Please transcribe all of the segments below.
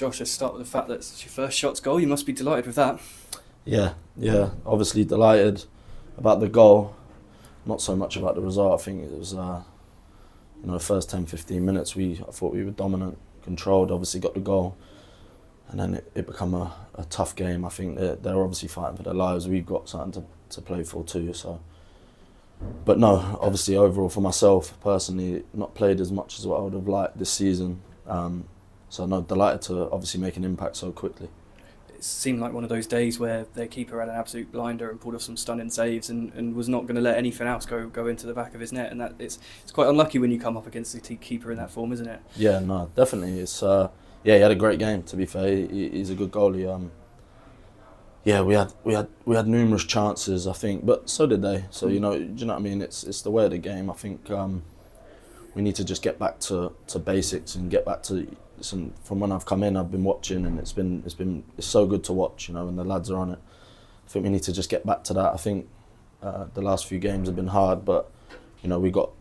Josh, let's start with the fact that it's your first Shots goal. You must be delighted with that. Yeah. Obviously delighted about the goal. Not so much about the result. I think it was, the first 10-15 minutes, I thought we were dominant, controlled, obviously got the goal. And then it became a tough game. I think they're obviously fighting for their lives. We've got something to play for too. So, but no, obviously overall for myself personally, not played as much as what I would have liked this season. So no, delighted to obviously make an impact so quickly. It seemed like one of those days where their keeper had an absolute blinder and pulled off some stunning saves and was not going to let anything else go into the back of his net. And that it's quite unlucky when you come up against the keeper in that form, isn't it? Yeah, no, definitely. It's he had a great game. To be fair, he's a good goalie. We had numerous chances, I think, but so did they. So do you know what I mean? It's the way of the game. I think we need to just get back to basics and get back to. Listen, from when I've come in, I've been watching, and it's so good to watch. And the lads are on it. I think we need to just get back to that. I think the last few games have been hard, but we got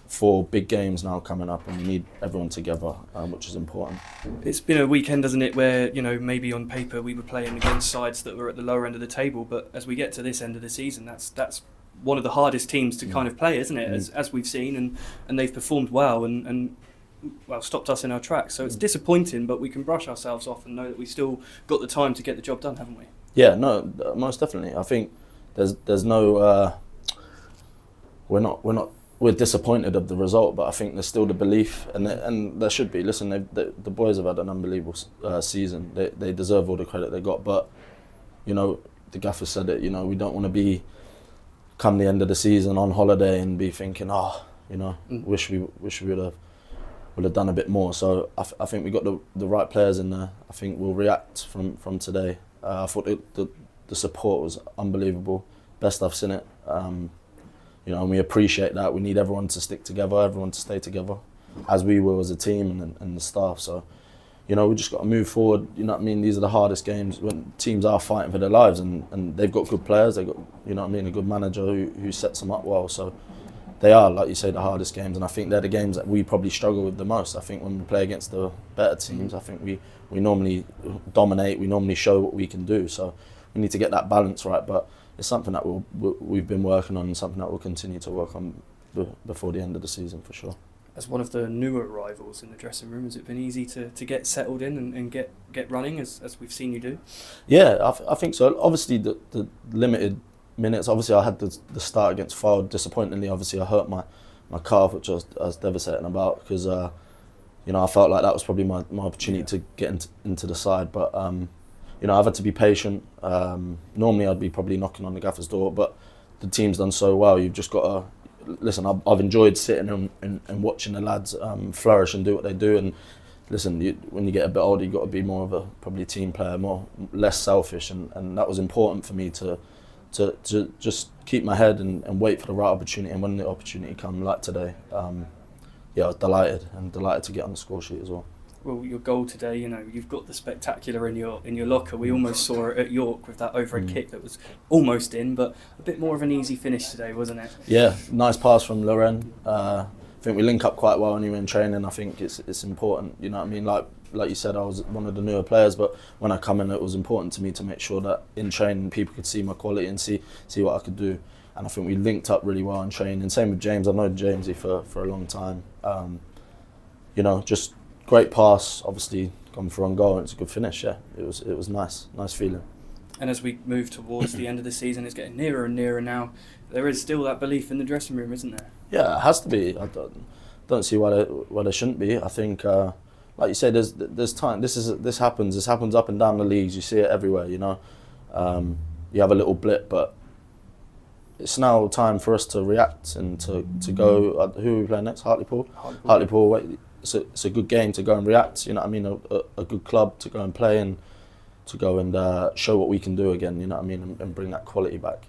4 big games now coming up, and we need everyone together, which is important. It's been a weekend, hasn't it, where maybe on paper we were playing against sides that were at the lower end of the table, but as we get to this end of the season, that's one of the hardest teams to kind of play, isn't it? As we've seen, and they've performed well and stopped us in our tracks. So it's disappointing, but we can brush ourselves off and know that we still got the time to get the job done, haven't we? Yeah, no, most definitely. I think there's no we're disappointed of the result, but I think there's still the belief, and there should be. Listen, the boys have had an unbelievable season. They deserve all the credit they got, but the gaffer said it. We don't want to be come the end of the season on holiday and be thinking, wish we would have done a bit more. So I think we got the right players in there. I think we'll react from today. I thought the support was unbelievable, best I've seen it. And we appreciate that. We need everyone to stick together, everyone to stay together, as we will as a team and the staff. So, we just got to move forward. You know what I mean? These are the hardest games when teams are fighting for their lives, and they've got good players. They've got, a good manager who sets them up well. So they are, like you say, the hardest games, and I think they're the games that we probably struggle with the most. I think when we play against the better teams, I think we normally dominate. We normally show what we can do. So we need to get that balance right. But it's something that we've been working on, and something that we'll continue to work on before the end of the season for sure. As one of the newer arrivals in the dressing room, has it been easy to get settled in and get running as we've seen you do? Yeah, I think so. Obviously the limited minutes. Obviously I had the start against Fylde. Disappointingly, obviously I hurt my calf, which I was devastating about, because I felt like that was probably my opportunity to get into the side. But I've had to be patient. Normally I'd be probably knocking on the gaffer's door, but the team's done so well. You've just got to listen. I've enjoyed sitting and watching the lads flourish and do what they do. And listen, when you get a bit older, you've got to be more of a probably team player, less selfish, and that was important for me to just keep my head and wait for the right opportunity. And when the opportunity comes, like today, I was delighted to get on the score sheet as well. Well, your goal today, you've got the spectacular in your locker. We almost saw it at York with that overhead kick that was almost in, but a bit more of an easy finish today, wasn't it? Yeah, nice pass from Loren. I think we link up quite well anyway in training. I think it's important. You know what I mean? Like you said, I was one of the newer players, but when I come in, it was important to me to make sure that in training people could see my quality and see what I could do. And I think we linked up really well in training. Same with James. I've known Jamesy for a long time. Just great pass, obviously gone for on goal, and it's a good finish. Yeah, it was nice feeling. And as we move towards the end of the season, it's getting nearer and nearer now. There is still that belief in the dressing room, isn't there? Yeah, it has to be. I don't see why there shouldn't be. I think, like you say, there's time. This happens up and down the leagues. You see it everywhere. You have a little blip, but it's now time for us to react and to go. Who are we playing next? Hartlepool. Hartlepool. It's a good game to go and react. You know what I mean? A good club to go and play and to go and show what we can do again. You know what I mean? And bring that quality back.